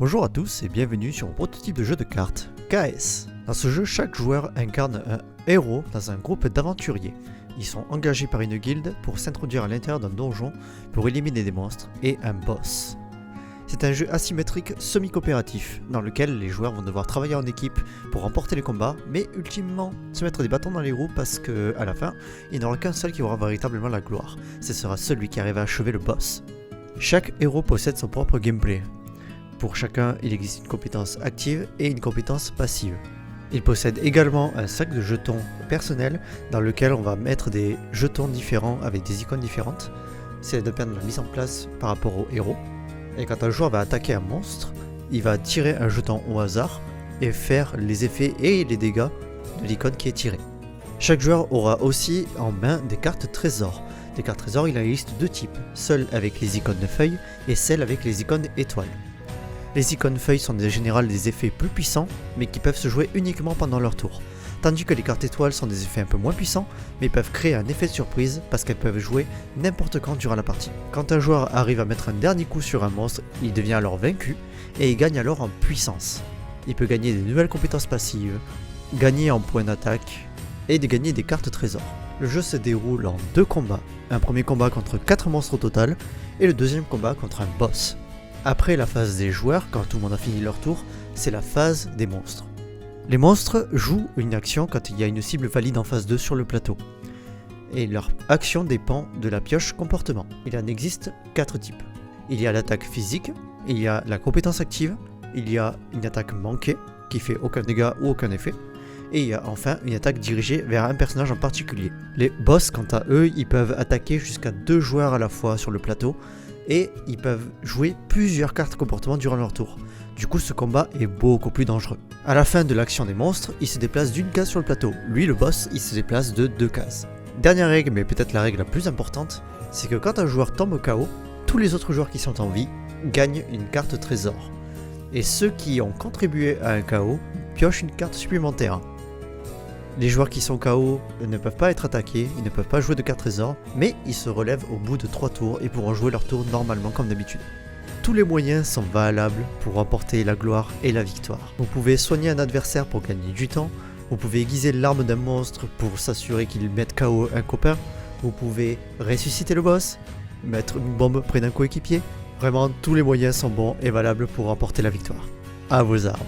Bonjour à tous et bienvenue sur mon prototype de jeu de cartes, KS. Dans ce jeu, chaque joueur incarne un héros dans un groupe d'aventuriers. Ils sont engagés par une guilde pour s'introduire à l'intérieur d'un donjon pour éliminer des monstres et un boss. C'est un jeu asymétrique semi-coopératif dans lequel les joueurs vont devoir travailler en équipe pour remporter les combats, mais ultimement se mettre des bâtons dans les roues parce que à la fin, il n'y aura qu'un seul qui aura véritablement la gloire. Ce sera celui qui arrive à achever le boss. Chaque héros possède son propre gameplay. Pour chacun, il existe une compétence active et une compétence passive. Il possède également un sac de jetons personnel dans lequel on va mettre des jetons différents avec des icônes différentes. C'est dépend de la mise en place par rapport au héros. Et quand un joueur va attaquer un monstre, il va tirer un jeton au hasard et faire les effets et les dégâts de l'icône qui est tirée. Chaque joueur aura aussi en main des cartes trésors. Les cartes trésors, il existe deux types, celles avec les icônes de feuilles et celles avec les icônes étoiles. Les icônes feuilles sont en général des effets plus puissants, mais qui peuvent se jouer uniquement pendant leur tour. Tandis que les cartes étoiles sont des effets un peu moins puissants, mais peuvent créer un effet de surprise parce qu'elles peuvent jouer n'importe quand durant la partie. Quand un joueur arrive à mettre un dernier coup sur un monstre, il devient alors vaincu, et il gagne alors en puissance. Il peut gagner des nouvelles compétences passives, gagner en points d'attaque, et de gagner des cartes trésors. Le jeu se déroule en deux combats, un premier combat contre 4 monstres au total, et le deuxième combat contre un boss. Après la phase des joueurs, quand tout le monde a fini leur tour, c'est la phase des monstres. Les monstres jouent une action quand il y a une cible valide en phase 2 sur le plateau. Et leur action dépend de la pioche comportement. Il en existe 4 types. Il y a l'attaque physique, il y a la compétence active, il y a une attaque manquée, qui fait aucun dégât ou aucun effet, et il y a enfin une attaque dirigée vers un personnage en particulier. Les boss, quant à eux, ils peuvent attaquer jusqu'à 2 joueurs à la fois sur le plateau, et ils peuvent jouer plusieurs cartes comportement durant leur tour. Du coup, ce combat est beaucoup plus dangereux. À la fin de l'action des monstres, il se déplace d'une case sur le plateau. Lui, le boss, il se déplace de 2 cases. Dernière règle, mais peut-être la règle la plus importante, c'est que quand un joueur tombe KO, tous les autres joueurs qui sont en vie gagnent une carte trésor. Et ceux qui ont contribué à un KO piochent une carte supplémentaire. Les joueurs qui sont KO ne peuvent pas être attaqués, ils ne peuvent pas jouer de carte trésor, mais ils se relèvent au bout de 3 tours et pourront jouer leur tour normalement comme d'habitude. Tous les moyens sont valables pour remporter la gloire et la victoire. Vous pouvez soigner un adversaire pour gagner du temps, vous pouvez aiguiser l'arme d'un monstre pour s'assurer qu'il mette KO un copain, vous pouvez ressusciter le boss, mettre une bombe près d'un coéquipier. Vraiment, tous les moyens sont bons et valables pour remporter la victoire. À vos armes.